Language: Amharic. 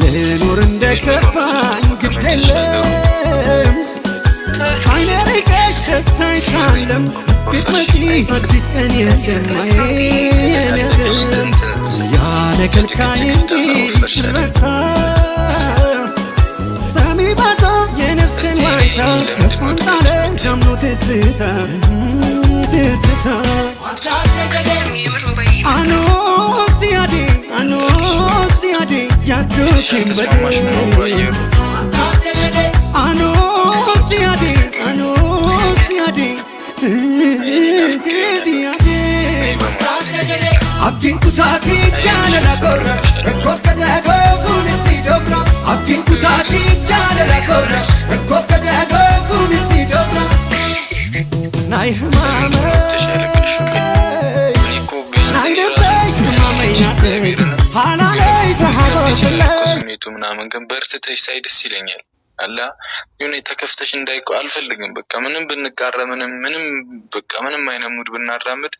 ልኑር እንደከፋኝ ግድ የለም አይኔ ርቀሽ ደስታ አይቻለም እስክትመጪ አዲስ ቀን የለም ያለ ከልካይ እንጂ ስረታ ሰሚ ባጣ የነፍስን ዋይታ ተስፋን ጣለ ዳምኖ ትዝታ አኖ ሲያዴ ያጆኬን በደ አኖ ሲያዴ Abdin kutati jaalala korra rakkoof kadhaadhoo kunis ni dobra Abdin kutati jaalala korra rakkoof kadhaadhoo kunis ni dobra Nay hamaame Nay nebbay hamaame inaate Haanaalay sahaabosele ስሜቱ ምናምን ግን በርትተሽ ሳይ ደስ ይለኛል አላ የሆነ ተከፍተሽ እንዳይቆ አልፈልግም በቃ ምንም ብንቃረ ምንም በቃ ምንም አይነት ሙድ ብናራምድ